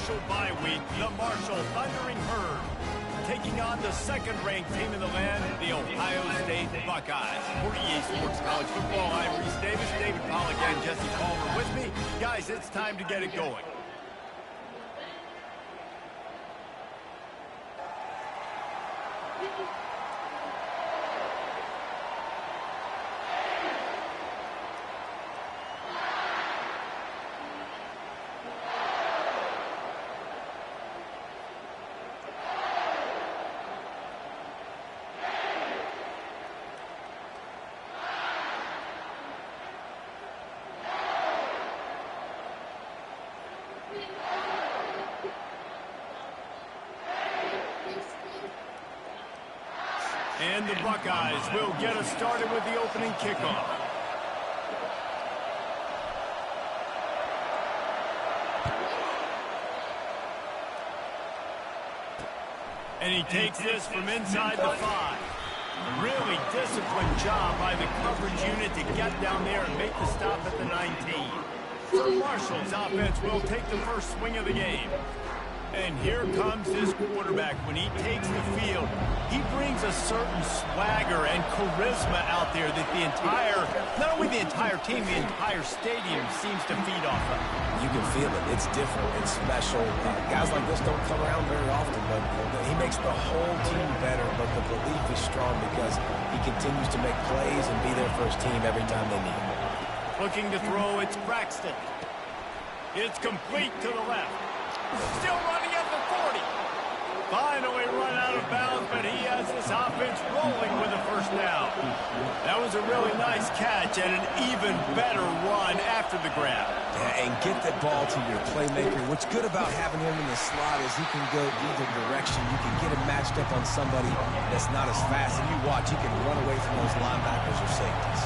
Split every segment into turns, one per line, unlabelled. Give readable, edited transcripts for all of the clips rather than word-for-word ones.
official bye week, the Marshall Thundering Herd taking on the second-ranked team in the land, the Ohio State Buckeyes. For EA Sports College Football, I'm Reese Davis, David Pollack, and Jesse Palmer with me. Guys, it's time to get it going. And the Buckeyes will get us started with the opening kickoff. And he takes this from inside the 5. A really disciplined job by the coverage unit to get down there and make the stop at the 19. So Marshall's offense will take the first swing of the game. And here comes his quarterback. When he takes the field, he brings a certain swagger and charisma out there that the entire, not only the entire team, the entire stadium seems to feed off of.
You can feel it. It's different. It's special. Guys like this don't come around very often, but he makes the whole team better. But the belief is strong because he continues to make plays and be there for his team every time they need him.
Looking to throw, it's Braxton. It's complete to the left. Still running at the 40. Finally run out of bounds, but he has this offense rolling with a first down. That was a really nice catch and an even better run after the grab.
Yeah, and get the ball to your playmaker. What's good about having him in the slot is he can go either direction. You can get him matched up on somebody that's not as fast, and you watch, he can run away from those linebackers or safeties.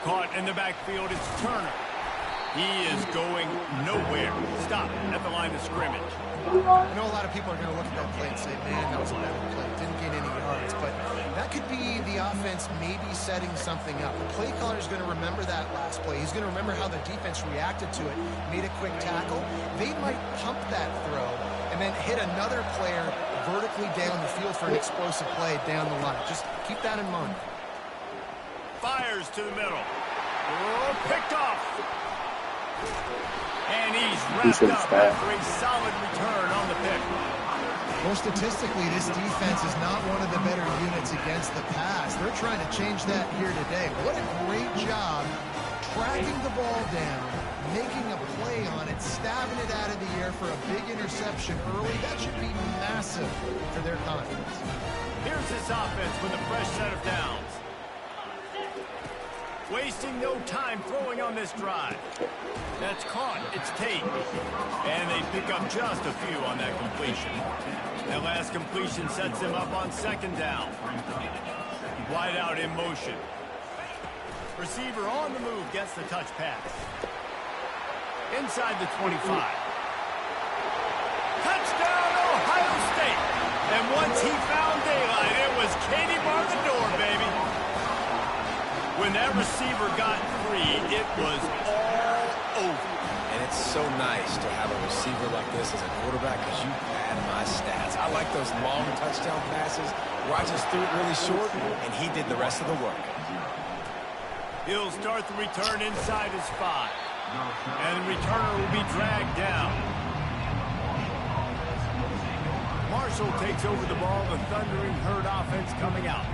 Caught in the backfield, it's Turner. He is going nowhere. Stop at the line of scrimmage.
I know a lot of people are going to look at that play and say, man, that was a better play. Didn't gain any yards. But that could be the offense maybe setting something up. The play caller is going to remember that last play. He's going to remember how the defense reacted to it, made a quick tackle. They might pump that throw and then hit another player vertically down the field for an explosive play down the line. Just keep that in mind.
Fires to the middle. Oh, picked off. And he's wrapped up after a solid return on the pick.
Well, statistically, this defense is not one of the better units against the pass. They're trying to change that here today. What a great job tracking the ball down, making a play on it, stabbing it out of the air for a big interception early. That should be massive for their confidence.
Here's this offense with a fresh set of downs. Wasting no time throwing on this drive. That's caught. It's Tate. And they pick up just a few on that completion. That last completion sets them up on second down. Wide out in motion. Receiver on the move gets the touch pass. Inside the 25. Touchdown, Ohio State. And once he found daylight, it was Katie bar the door, baby. When that receiver got free, it was all over.
And it's so nice to have a receiver like this as a quarterback because you pad my stats. I like those long touchdown passes where I just threw it really short and he did the rest of the work.
He'll start the return inside his 5. And the returner will be dragged down. Marshall takes over the ball. The Thundering Herd offense coming out.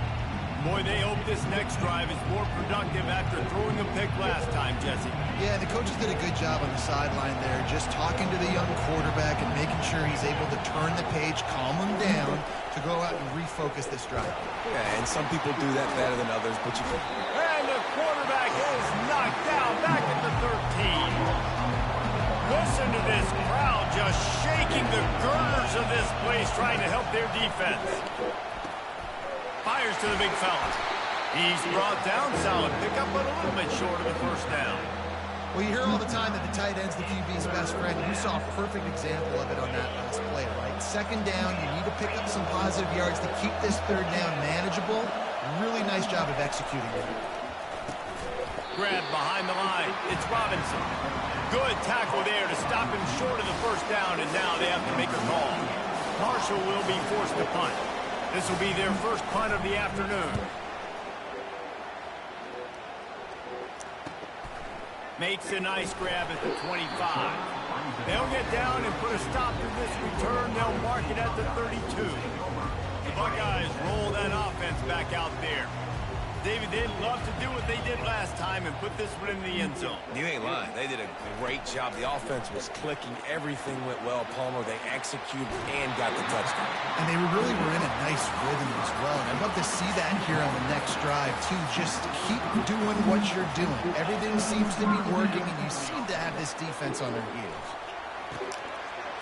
Boy, they hope this next drive is more productive after throwing a pick last time, Jesse.
Yeah, the coaches did a good job on the sideline there, just talking to the young quarterback and making sure he's able to turn the page, calm him down, to go out and refocus this drive.
Yeah, and some people do that better than others, but you can...
And the quarterback is knocked down back at the 13. Listen to this crowd just shaking the girders of this place, trying to help their defense. Fires to the big fella. He's brought down, solid pickup, but a little bit short of the first down.
Well, you hear all the time that the tight end's the QB's best friend. You saw a perfect example of it on that last play, right? Second down, you need to pick up some positive yards to keep this third down manageable. Really nice job of executing it.
Grab behind the line. It's Robinson. Good tackle there to stop him short of the first down, and now they have to make a call. Marshall will be forced to punt. This will be their first punt of the afternoon. Makes a nice grab at the 25. They'll get down and put a stop to this return. They'll mark it at the 32. The Buckeyes roll that offense back out there. David, they'd love to do what they did last time and put this one in the end zone.
You ain't lying. They did a great job. The offense was clicking. Everything went well. Palmer, they executed and got the touchdown.
And they really were in a nice rhythm as well. And I'd love to see that here on the next drive, too. Just keep doing what you're doing. Everything seems to be working, and you seem to have this defense on their heels.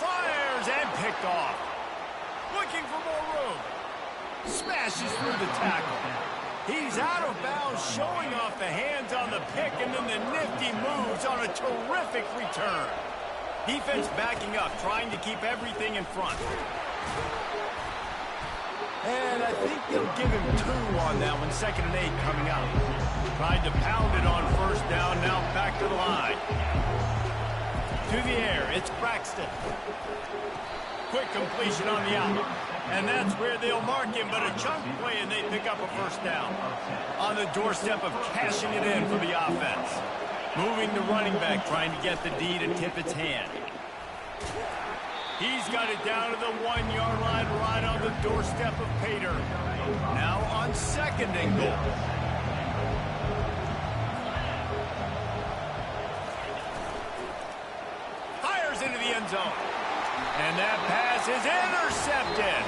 Fires and picked off. Looking for more room. Smashes through the tackle. He's out of bounds, showing off the hands on the pick, and then the nifty moves on a terrific return. Defense backing up, trying to keep everything in front. And I think they'll give him 2 on that one. 2nd and 8 coming up. Tried to pound it on first down, now back to the line. To the air, it's Braxton. Quick completion on the out. And that's where they'll mark him, but a chunk play, and they pick up a first down. On the doorstep of cashing it in for the offense. Moving the running back, trying to get the D to tip its hand. He's got it down to the 1-yard line, right on the doorstep of Pater. Now on 2nd and goal. Fires into the end zone. And that pass is intercepted.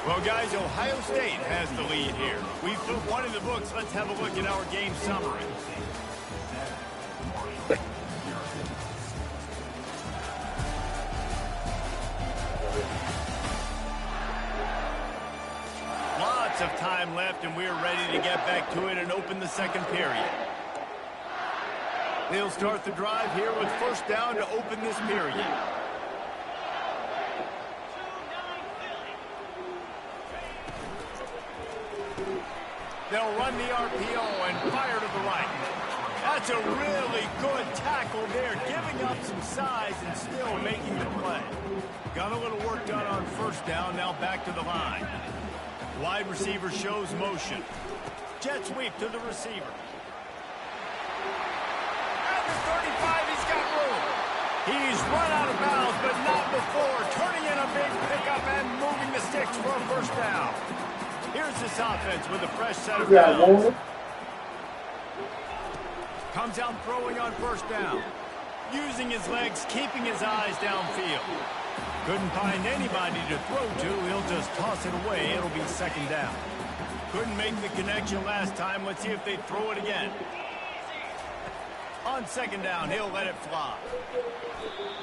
Well, guys, Ohio State has the lead here. We've put one in the books. Let's have a look at our game summary. Lots of time left, and we're ready to get back to it and open the 2nd period. They'll start the drive here with first down to open this period. They'll run the RPO and fire to the right. That's a really good tackle there, giving up some size and still making the play. Got a little work done on first down, now back to the line. Wide receiver shows motion. Jet sweep to the receiver. At the 35, he's got room. He's run out of bounds, but not before. Turning in a big pickup and moving the sticks for a first down. Here's this offense with a fresh set of downs. Comes out throwing on first down. Using his legs, keeping his eyes downfield. Couldn't find anybody to throw to. He'll just toss it away. It'll be 2nd down. Couldn't make the connection last time. Let's see if they throw it again. On 2nd down, he'll let it fly.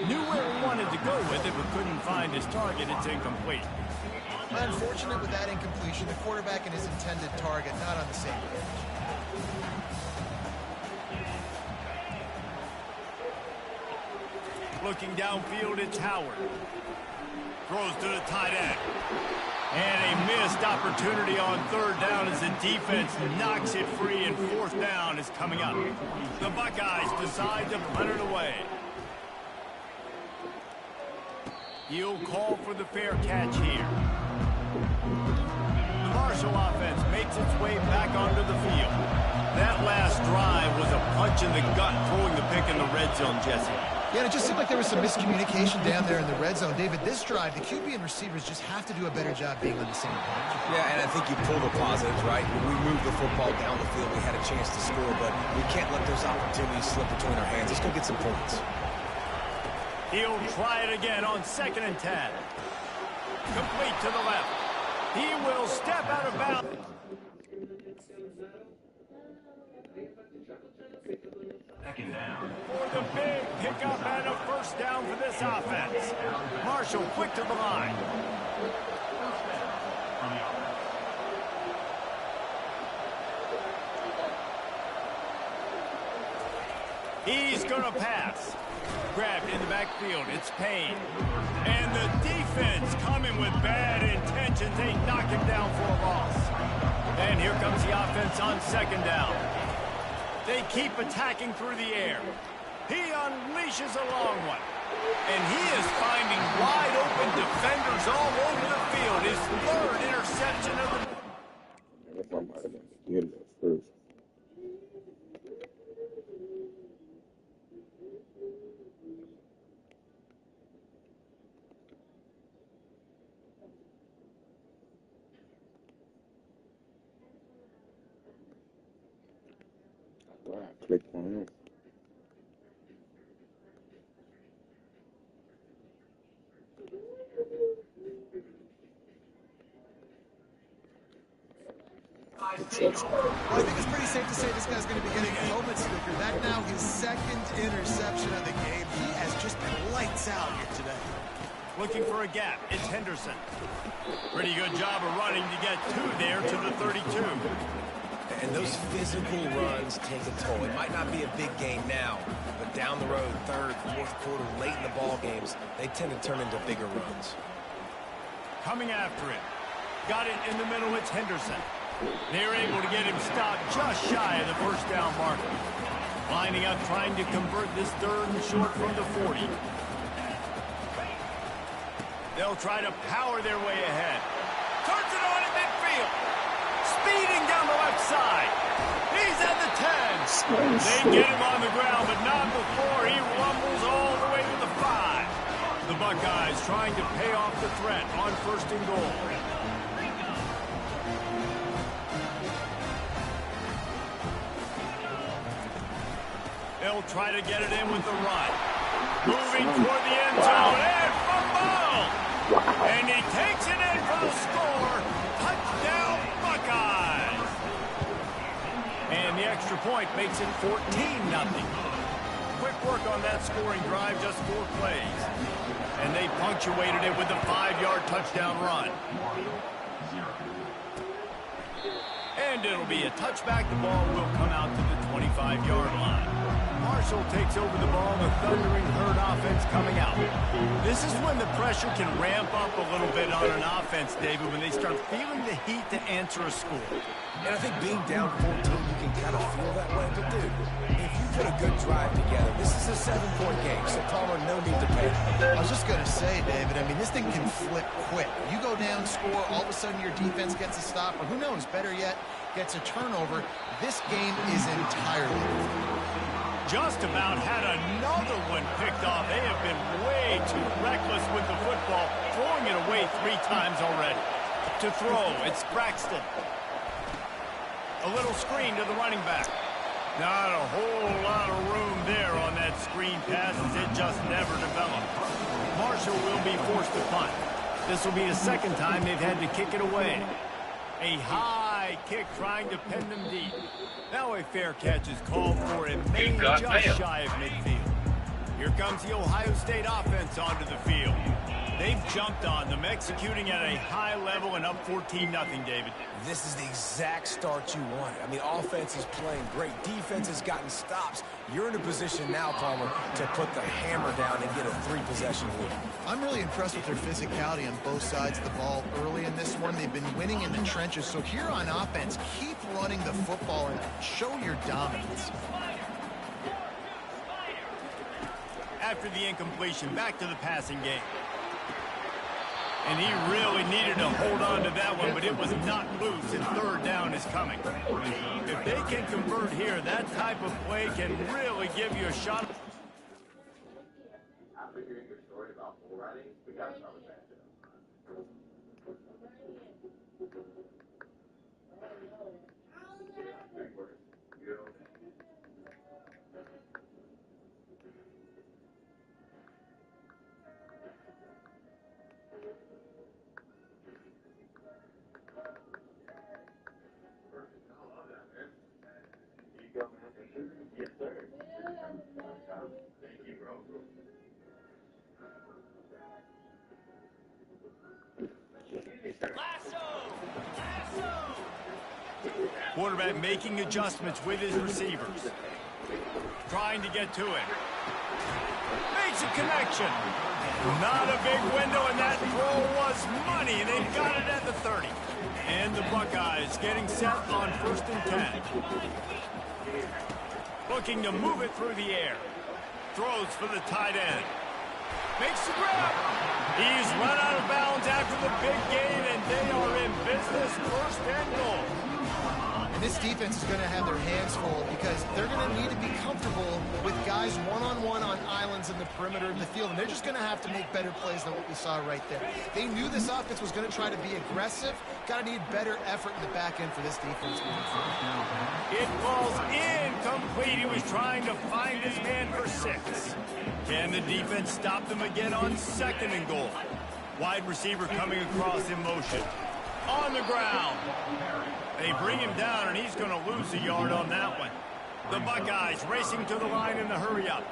Knew where he wanted to go with it, but couldn't find his target. It's incomplete.
Unfortunate with that incompletion. The quarterback and his intended target not on the same page.
Looking downfield, it's Howard. Throws to the tight end. And a missed opportunity on 3rd down as the defense knocks it free, and 4th down is coming up. The Buckeyes decide to punt it away. He'll call for the fair catch here. The Marshall offense makes its way back onto the field. That last drive was a punch in the gut, throwing the pick in the red zone, Jesse.
Yeah, and it just seemed like there was some miscommunication down there in the red zone. David, this drive, the QB and receivers just have to do a better job being on the same page.
Yeah, and I think you pull the positives, right? When we moved the football down the field, we had a chance to score, but we can't let those opportunities slip between our hands. Let's go get some points.
He'll try it again on 2nd and 10. Complete to the left. He will step out of bounds. For the big pickup and a first down for this offense. Marshall quick to the line. He's going to pass. Grabbed in the backfield. It's Payne. And the defense coming with bad intentions. They knock him down for a loss. And here comes the offense on 2nd down. They keep attacking through the air. He unleashes a long one. And he is finding wide open defenders all over the field. His third interception of the...
Click on it.
Well, I think it's pretty safe to say this guy's going to be getting a helmet sticker. That now his second interception of the game. He has just been lights out here today.
Looking for a gap. It's Henderson. Pretty good job of running to get two there to the 32.
And those physical runs take a toll. It might not be a big game now, but down the road, third, fourth quarter, late in the ball games, they tend to turn into bigger runs.
Coming after it. Got it in the middle. It's Henderson. They're able to get him stopped just shy of the first down marker. Lining up, trying to convert this third and short from the 40. They'll try to power their way ahead. Turns it on at midfield. Speeding down the left side. He's at the 10. They get him on the ground, but not before he rumbles all the way to the 5. The Buckeyes trying to pay off the threat on first and goal. They'll try to get it in with the run. Moving toward the end zone. And fumble! And he takes it in for the score. Touchdown, Buckeyes! And the extra point makes it 14-0. Quick work on that scoring drive, just 4 plays. And they punctuated it with a 5-yard touchdown run. And it'll be a touchback. The ball will come out to the 25-yard line. Marshall takes over the ball, the thundering herd offense coming out. This is when the pressure can ramp up a little bit on an offense, David, when they start feeling the heat to answer a score.
And I think being down 14, you can kind of feel that way. But, dude, if you put a good drive together, this is a 7-point game, so Palmer, no need to panic.
I was just going to say, David, I mean, this thing can flip quick. You go down, score, all of a sudden your defense gets a stop, or who knows, better yet, gets a turnover. This game is entirely over.
Just about had another one picked off. They have been way too reckless with the football, throwing it away 3 times already. To throw, it's Braxton. A little screen to the running back. Not a whole lot of room there on that screen pass, as it just never developed. Marshall will be forced to punt. This will be the second time they've had to kick it away. A high kick trying to pin them deep. Now a fair catch is called for and made just shy of midfield. Here comes the Ohio State offense onto the field. They've jumped on them, executing at a high level and up 14-0, David.
This is the exact start you wanted. I mean, offense is playing great. Defense has gotten stops. You're in a position now, Palmer, to put the hammer down and get a 3-possession lead.
I'm really impressed with their physicality on both sides of the ball early in this one. They've been winning in the trenches. So here on offense, keep running the football and show your dominance.
After the incompletion, back to the passing game. And he really needed to hold on to that one, but it was not loose, and third down is coming. If they can convert here, that type of play can really give you a shot.
After hearing your story about bull riding, we got to start with that. Yes, sir. Thank you, bro.
Quarterback making adjustments with his receivers. Trying to get to it. Makes a connection. Not a big window, and that throw was money. They've got it at the 30. And the Buckeyes getting set on 1st and 10. Looking to move it through the air. Throws for the tight end. Makes the grab. He's run out of bounds after the big gain, and they are in business. First and goal.
And this defense is going to have their hands full because they're going to need to be comfortable with guys one-on-one on islands in the perimeter of the field. And they're just going to have to make better plays than what we saw right there. They knew this offense was going to try to be aggressive. Got to need better effort in the back end for this defense moving forward.
It falls incomplete. He was trying to find his man for 6. Can the defense stop them again on 2nd and goal? Wide receiver coming across in motion. On the ground. They bring him down, and he's going to lose a yard on that one. The Buckeyes racing to the line in the hurry-up.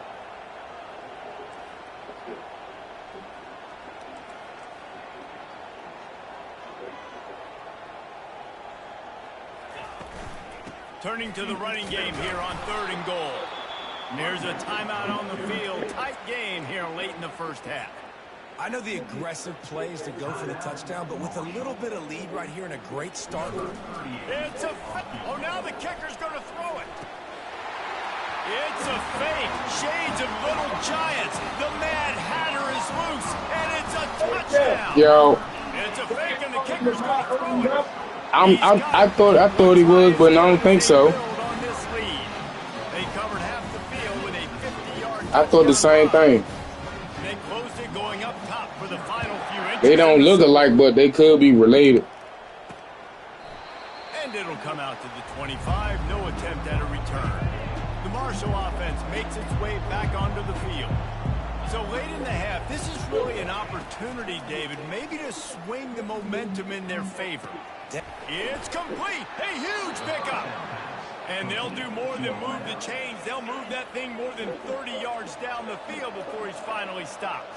Turning to the running game here on 3rd and goal. There's a timeout on the field. Tight game here late in the first half.
I know the aggressive plays to go for the touchdown, but with a little bit of lead right here and a great start.
It's a oh, now the kicker's going to throw it. It's a fake. Shades of Little Giants. The Mad Hatter is loose, and it's a touchdown.
Yo.
It's a fake, and the kicker's going to throw it.
I thought he was, but I don't think so.
They covered half the field with a 50-yard.
I thought the same thing.
They closed it going up top for the final few inches.
They don't look alike, but they could be related.
And it'll come out to the 25. No attempt at a return. The Marshall offense makes its way back onto the field. So late in the half, this is really an opportunity, David, maybe to swing the momentum in their favor. It's complete. A huge pickup. And they'll do more than move the chains. They'll move that thing more than 30 yards down the field before he's finally stopped.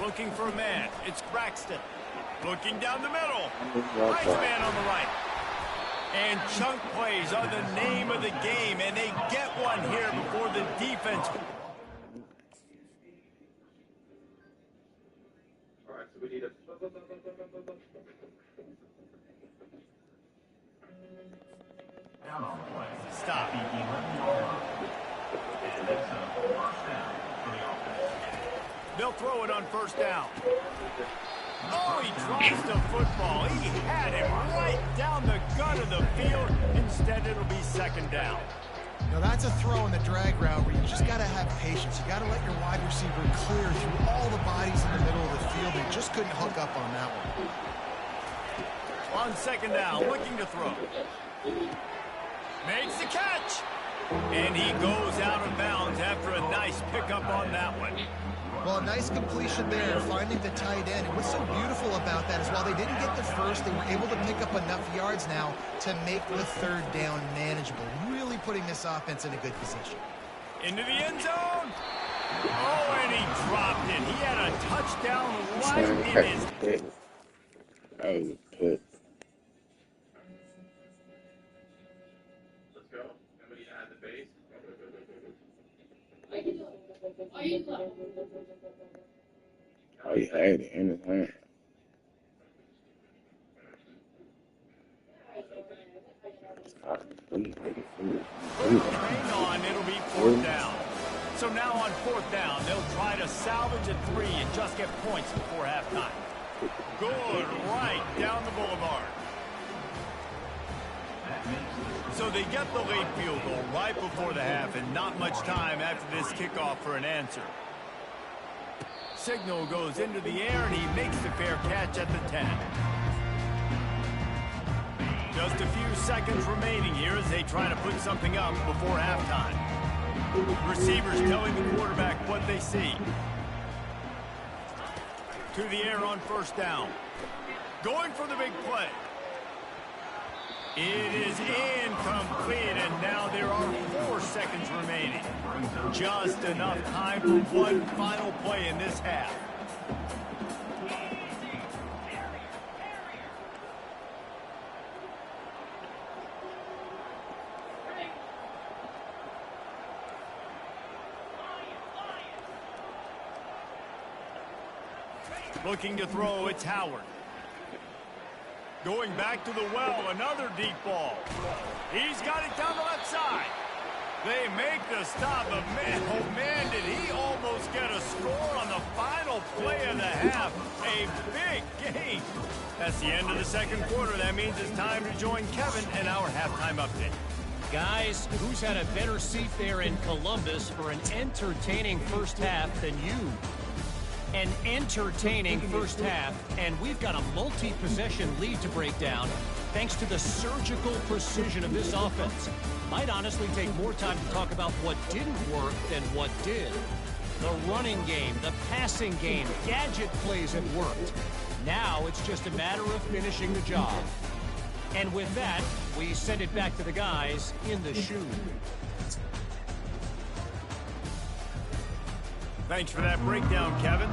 Looking for a man. It's Braxton. Looking down the middle. Nice man on the right. And chunk plays are the name of the game, and they get one here before the defense.
All right, so we need a...
Stop. They'll throw it on 1st down. Oh, he drops the football. He had him right down the gut of the field. Instead, it'll be 2nd down.
Now that's a throw in the drag route where you just got to have patience. You got to let your wide receiver clear through all the bodies in the middle of the field. They just couldn't hook up on that one.
On 2nd down, looking to throw. Makes the catch. And he goes out of bounds after a nice pickup on that one.
Well, a nice completion there, finding the tight end. And what's so beautiful about that is while they didn't get the first, they were able to pick up enough yards now to make the 3rd down manageable, really putting this offense in a good position.
Into the end zone. Oh, and he dropped it. He had a touchdown right in his...
That was a pick.
Let's go. Somebody add the base.
Oh, he had it in his hand.
Train on, it'll be 4th down. So now on 4th down, they'll try to salvage a 3 and just get points before halftime. Good right down the boulevard. So they get the late field goal right before the half and not much time after this kickoff for an answer. Signal goes into the air and he makes the fair catch at the 10. Just a few seconds remaining here as they try to put something up before halftime. Receivers telling the quarterback what they see. To the air on 1st down. Going for the big play. It is incomplete, and now there are 4 seconds remaining. Just enough time for one final play in this half. Looking to throw, it's Howard. Going back to the well, another deep ball. He's got it down the left side. They make the stop, but man, oh man, did he almost get a score on the final play of the half. A big game. That's the end of the second quarter. That means it's time to join Kevin and our halftime update.
Guys, who's had a better seat there in Columbus for an entertaining first half than you? An entertaining first half, and we've got a multi-possession lead to break down thanks to the surgical precision of this offense. Might honestly take more time to talk about what didn't work than what did. The running game, the passing game, gadget plays have worked. Now it's just a matter of finishing the job. And with that, we send it back to the guys in the shoe.
Thanks for that breakdown, Kevin.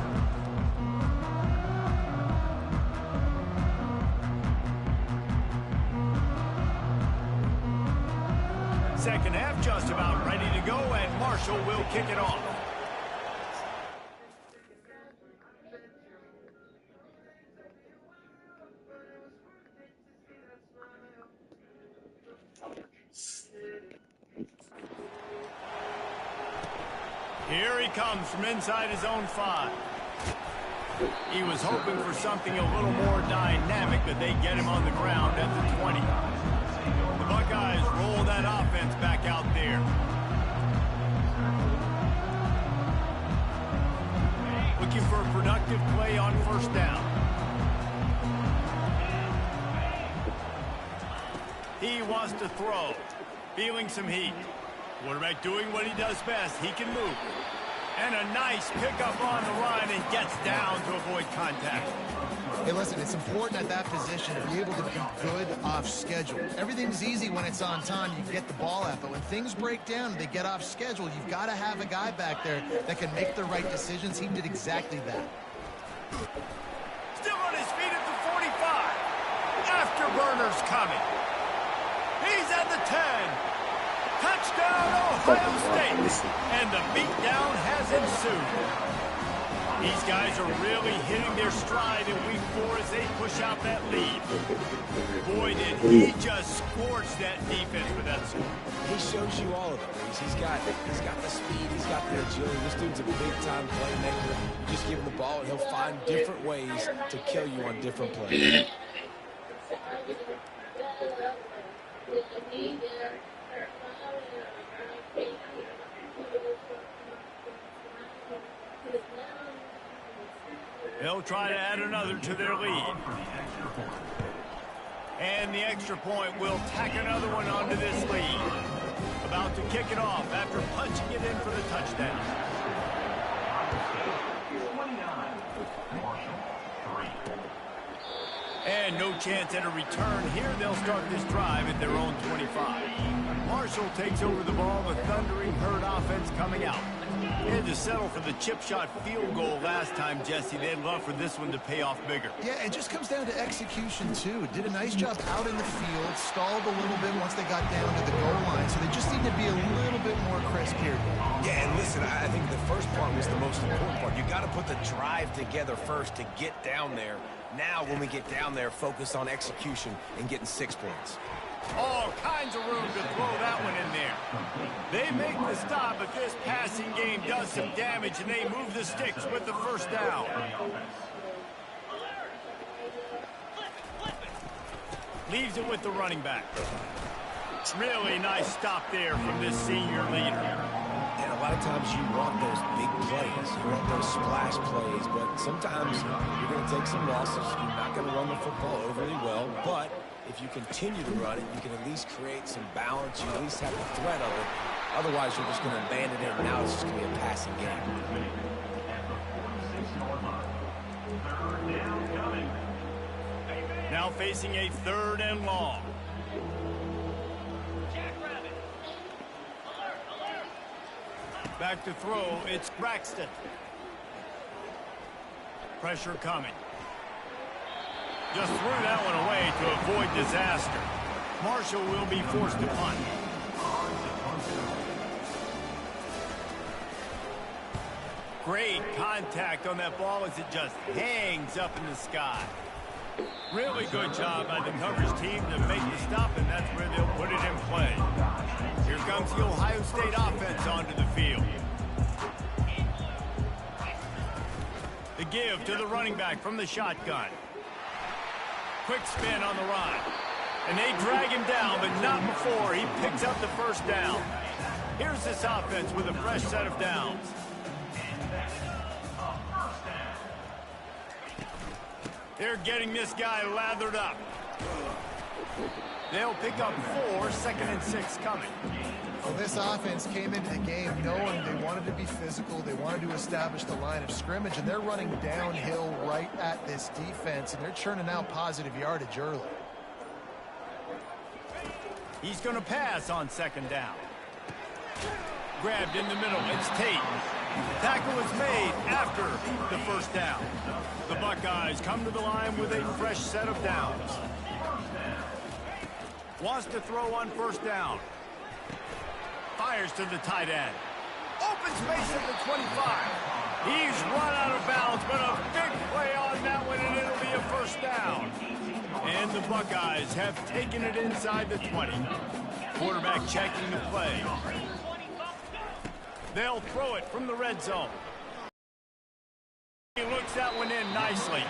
Second half just about ready to go, and Marshall will kick it off. Here he comes from inside his own 5. He was hoping for something a little more dynamic, but they get him on the ground at the 20. The Buckeyes roll that offense back out there. Looking for a productive play on first down. He wants to throw. Feeling some heat. Quarterback doing what he does best. He can move. And a nice pickup on the run and gets down to avoid contact.
Hey, listen, it's important at that position to be able to be good off schedule. Everything's easy when it's on time. You get the ball out. But when things break down and they get off schedule, you've got to have a guy back there that can make the right decisions. He did exactly that.
Still on his feet at the 45. Afterburner's coming. He's at the 10. Touchdown, Ohio State. And the beatdown has ensued. These guys are really hitting their stride in week 4 as they push out that lead. Boy, did he just scorch that defense with that score.
He shows you all of it. He's got the speed. He's got the agility. This dude's a big-time playmaker. You just give him the ball, and he'll find different ways to kill you on different plays.
They'll try to add another to their lead. And the extra point will tack another one onto this lead. About to kick it off after punching it in for the touchdown. And no chance at a return here. They'll start this drive at their own 25. Marshall takes over the ball, the thundering herd offense coming out. They had to settle for the chip shot field goal last time, Jesse. They'd love for this one to pay off bigger.
Yeah, it just comes down to execution, too. Did a nice job out in the field, stalled a little bit once they got down to the goal line, so they just need to be a little bit more crisp here.
Yeah, and listen, I think the first part was the most important part. You got to put the drive together first to get down there. Now, when we get down there, focus on execution and getting 6 points.
All kinds of room to throw that one in there. They make the stop, but this passing game does some damage, and they move the sticks with the first down. Leaves it with the running back. Really nice stop there from this senior leader.
And a lot of times you want those big plays. You want those splash plays, but sometimes you're going to take some losses. You're not going to run the football overly well, but if you continue to run it, you can at least create some balance. You at least have the threat of it. Otherwise, you're just going to abandon it, and now it's just going to be a passing game.
Now facing a 3rd and long. Back to throw, it's Braxton. Pressure coming. Just threw that one away to avoid disaster. Marshall will be forced to punt. Great contact on that ball as it just hangs up in the sky. Really good job by the coverage team to make the stop, and that's where they'll put it in play. Here comes the Ohio State offense onto the field. The give to the running back from the shotgun. Quick spin on the run. And they drag him down, but not before he picks up the first down. Here's this offense with a fresh set of downs. They're getting this guy lathered up. They'll pick up 4, 2nd and 6 coming.
Well, this offense came into the game knowing they wanted to be physical, they wanted to establish the line of scrimmage, and they're running downhill right at this defense, and they're churning out positive yardage early.
He's going to pass on 2nd down. Grabbed in the middle. It's Tate. Tackle is made after the first down. The Buckeyes come to the line with a fresh set of downs. Wants to throw on 1st down. Fires to the tight end. Open space at the 25. He's run out of bounds, but a big play on that one, and it'll be a 1st down. And the Buckeyes have taken it inside the 20. Quarterback checking the play. They'll throw it from the red zone. He looks that one in nicely.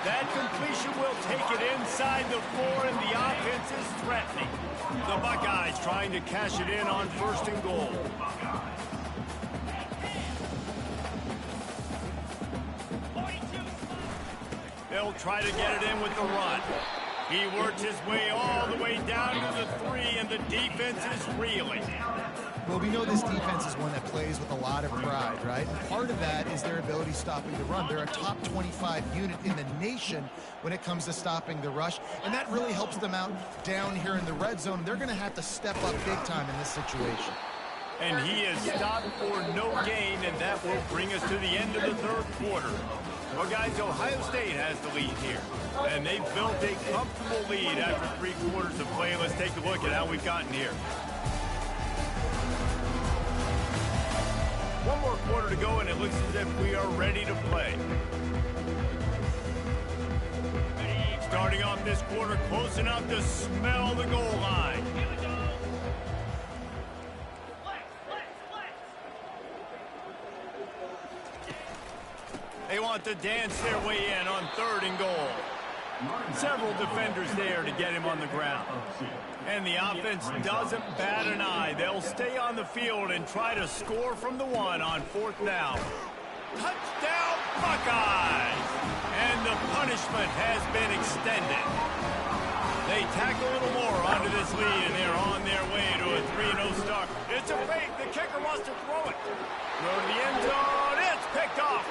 That completion will take it inside the 4, and the offense is threatening. The Buckeyes trying to cash it in on 1st and goal. They'll try to get it in with the run. He works his way all the way down to the 3, and the defense is reeling.
Well, we know this defense is one that plays with a lot of pride, right? Part of that is their ability stopping the run. They're a top 25 unit in the nation when it comes to stopping the rush, and that really helps them out down here in the red zone. They're going to have to step up big time in this situation.
And he is stopped for no gain, and that will bring us to the end of the 3rd quarter. Well, guys, Ohio State has the lead here, and they've built a comfortable lead after 3 quarters of play. Let's take a look at how we've gotten here. 1 more quarter to go, and it looks as if we are ready to play. Starting off this quarter, close enough to smell the goal line. They want to dance their way in on 3rd and goal. Several defenders there to get him on the ground. And the offense doesn't bat an eye. They'll stay on the field and try to score from the 1 on 4th down. Touchdown, Buckeyes! And the punishment has been extended. They tack a little more onto this lead, and they're on their way to a 3-0 start. It's a fake. The kicker wants to throw it. Go to the end zone. It's picked off.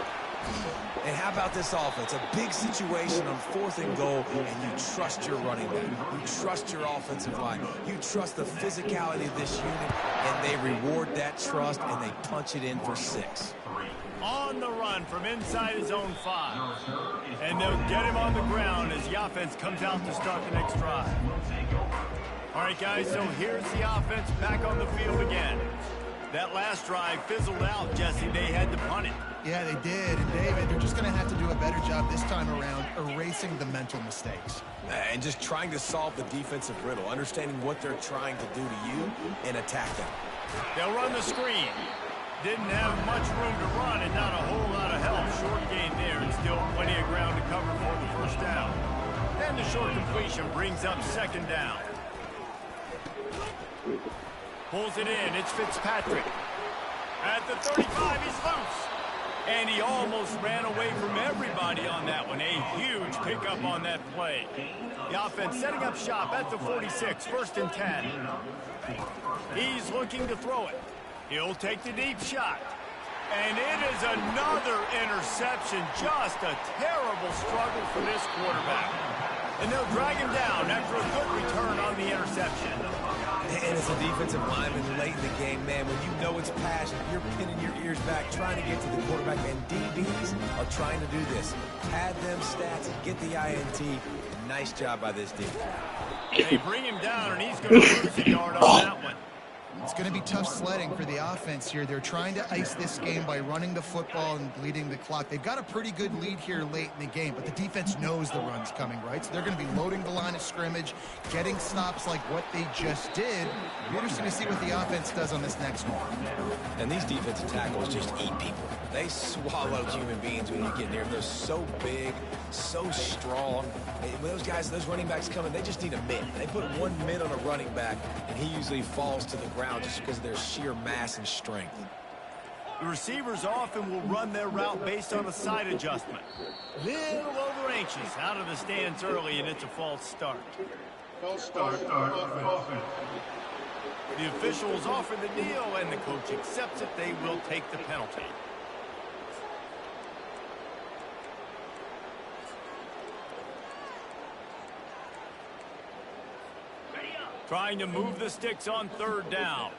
And how about this offense? A big situation on 4th and goal, and you trust your running back. You trust your offensive line. You trust the physicality of this unit, and they reward that trust, and they punch it in for 6.
On the run from inside his own 5. And they'll get him on the ground as the offense comes out to start the next drive. All right, guys, so here's the offense back on the field again. That last drive fizzled out, Jesse. They had to punt it.
Yeah, they did. And, David, they're just going to have to do a better job this time around erasing the mental mistakes.
And just trying to solve the defensive riddle, understanding what they're trying to do to you and attack them.
They'll run the screen. Didn't have much room to run and not a whole lot of help. Short gain there and still plenty of ground to cover for the 1st down. And the short completion brings up 2nd down. Pulls it in. It's Fitzpatrick. At the 35, he's loose. And he almost ran away from everybody on that one. A huge pickup on that play. The offense setting up shop at the 46, 1st and 10. He's looking to throw it. He'll take the deep shot. And it is another interception. Just a terrible struggle for this quarterback. And they'll drag him down after a good return on the interception.
And as a defensive lineman late in the game, man, when you know it's passion, you're pinning your ears back, trying to get to the quarterback, and DBs are trying to do this. Pad them stats and get the INT. Nice job by this defense.
They bring him down, and he's going to lose a yard on that one.
It's going to be tough sledding for the offense here. They're trying to ice this game by running the football and bleeding the clock. They've got a pretty good lead here late in the game, but the defense knows the run's coming, right? So they're going to be loading the line of scrimmage, getting stops like what they just did. It'll be interesting to see what the offense does on this next one.
And these defensive tackles just eat people. They swallow human beings when you get near them. They're so big, so strong. When those guys, those running backs come in, they just need a mitt. They put one mitt on a running back, and he usually falls to the ground just because of their sheer mass and strength.
The receivers often will run their route based on a side adjustment. Little over anxious, out of the stands early, and it's a false start.
False start. Offense.
The officials offer the deal, and the coach accepts it. They will take the penalty. Trying to move the sticks on third down.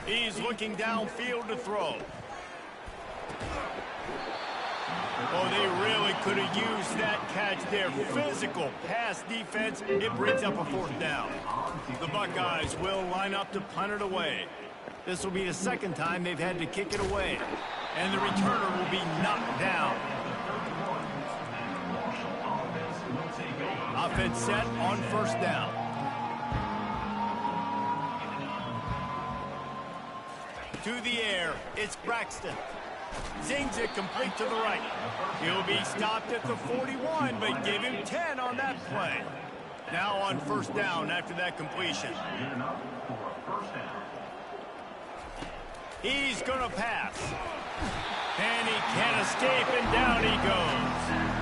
He's looking downfield to throw. Oh, they really could have used that catch there. Physical pass defense. It brings up a fourth down. The Buckeyes will line up to punt it away. This will be the second time they've had to kick it away. And the returner will be knocked down. Offense set on first down. To the air, it's Braxton. Zings it complete to the right. He'll be stopped at the 41, but give him 10 on that play. Now on first down after that completion. He's going to pass. And he can't escape, and down he goes.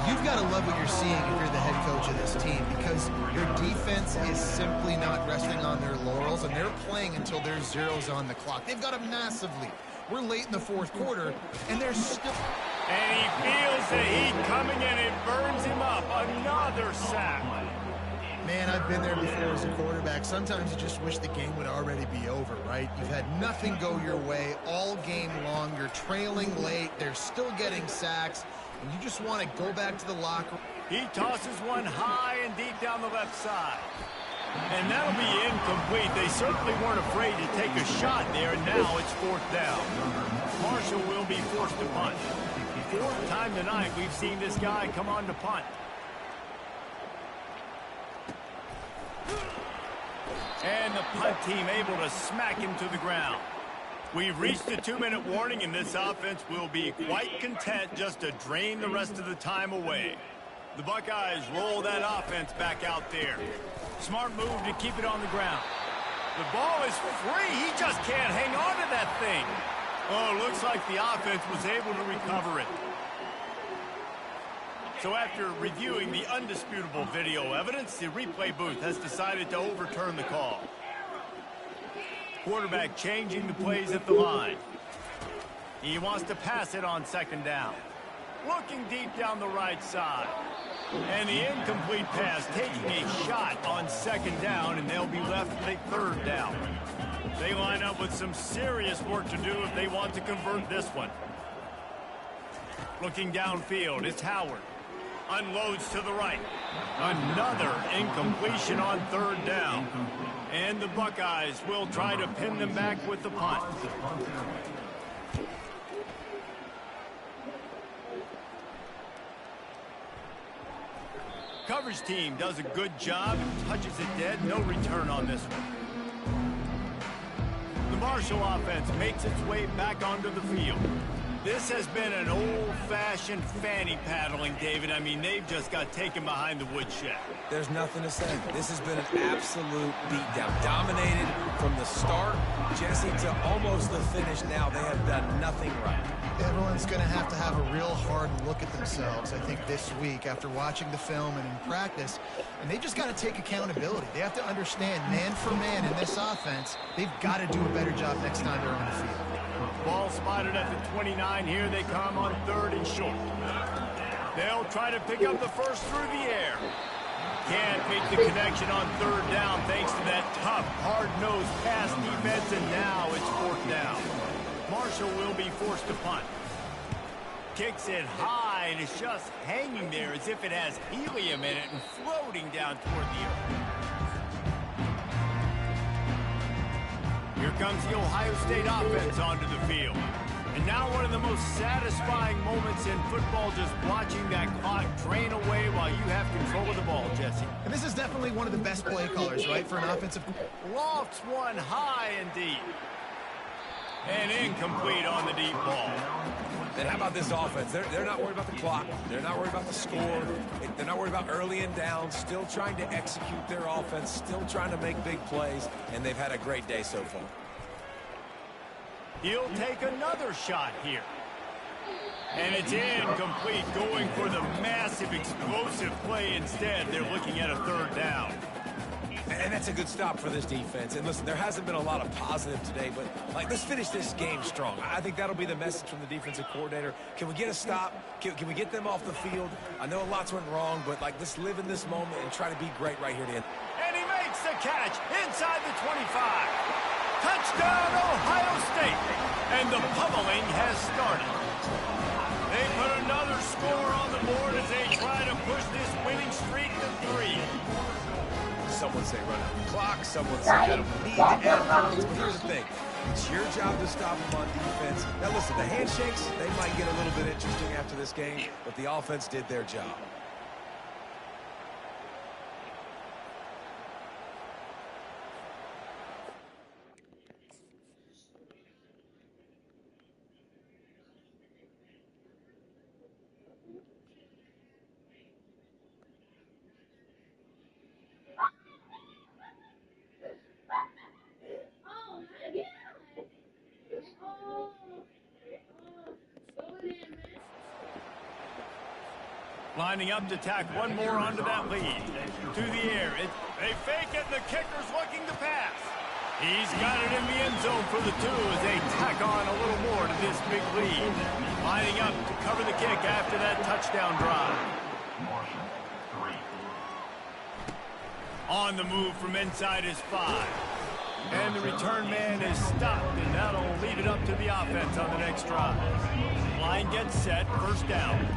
You've got to love what you're seeing if you're the head coach of this team, because your defense is simply not resting on their laurels, and they're playing until there's zeros on the clock. They've got a massive lead. We're late in the fourth quarter, and they're still...
And he feels the heat coming, and it burns him up. Another sack.
Man, I've been there before as a quarterback. Sometimes you just wish the game would already be over, right? You've had nothing go your way all game long. You're trailing late. They're still getting sacks. And you just want to go back to the locker room.
He tosses one high and deep down the left side. And that'll be incomplete. They certainly weren't afraid to take a shot there, and now it's fourth down. Marshall will be forced to punt. Fourth time tonight we've seen this guy come on to punt. And the punt team able to smack him to the ground. We've reached the 2-minute warning, and this offense will be quite content just to drain the rest of the time away. The Buckeyes roll that offense back out there. Smart move to keep it on the ground. The ball is free. He just can't hang on to that thing. Oh, looks like the offense was able to recover it. So after reviewing the undisputable video evidence, the replay booth has decided to overturn the call. Quarterback changing the plays at the line. He wants to pass it on second down. Looking deep down the right side. And the incomplete pass taking a shot on second down, and they'll be left with a third down. They line up with some serious work to do if they want to convert this one. Looking downfield, it's Howard. Unloads to the right. Another incompletion on third down. And the Buckeyes will try to pin them back with the punt. Coverage team does a good job and touches it dead. No return on this one. The Marshall offense makes its way back onto the field. This has been an old-fashioned fanny paddling, David. I mean, they've just got taken behind the woodshed.
There's nothing to say. This has been an absolute beatdown. Dominated from the start, Jesse, to almost the finish now. They have done nothing right.
Everyone's going to have a real hard look at themselves, I think, this week after watching the film and in practice. And they just got to take accountability. They have to understand, man for man in this offense, they've got to do a better job next time they're on the field.
Ball spotted at the 29. Here they come on third and short. They'll try to pick up the first through the air. Can't make the connection on third down thanks to that tough, hard-nosed pass defense, and now it's fourth down. Marshall will be forced to punt. Kicks it high high and is just hanging there as if it has helium in it and floating down toward the earth. Here comes the Ohio State offense onto the field. And now one of the most satisfying moments in football, just watching that clock drain away while you have control of the ball, Jesse.
And this is definitely one of the best play callers, right, for an offensive...
Lofts one high and deep. And incomplete on the deep ball.
And how about this offense? They're not worried about the clock. They're not worried about the score. They're not worried about early and down. Still trying to execute their offense. Still trying to make big plays. And they've had a great day so far.
He'll take another shot here. And it's incomplete, going for the massive, explosive play instead. They're looking at a third down.
And that's a good stop for this defense. And listen, there hasn't been a lot of positive today, but let's finish this game strong. I think that'll be the message from the defensive coordinator. Can we get a stop? Can we get them off the field? I know lots went wrong, but let's live in this moment and try to be great right here to end.
And he makes the catch inside the 25. Touchdown, Ohio State. And the pummeling has started. They put another score on the board as they try to push this winning streak to 3.
Someone say run out the clock. Someone say I don't need to add points. But here's the thing. It's your job to stop them on defense. Now listen, the handshakes, they might get a little bit interesting after this game, but the offense did their job.
Lining up to tack one more onto that lead. To the air. They fake it, and the kicker's looking to pass. He's got it in the end zone for the 2 as they tack on a little more to this big lead. Lining up to cover the kick after that touchdown drive. On the move from inside his 5. And the return man is stopped, and that'll leave it up to the offense on the next drive. Line gets set, first down.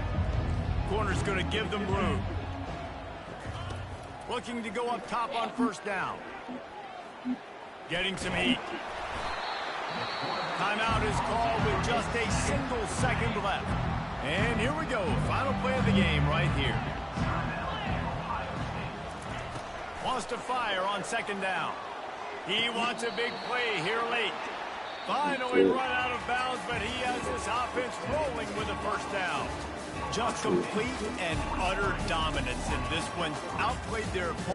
Corner's going to give them room. Looking to go up top on first down. Getting some heat. Timeout is called with just a single second left. And here we go. Final play of the game right here. Wants to fire on second down. He wants a big play here late. Finally run out of bounds, but he has this offense rolling with a first down. Just complete and utter dominance in this one. Outplayed their opponent.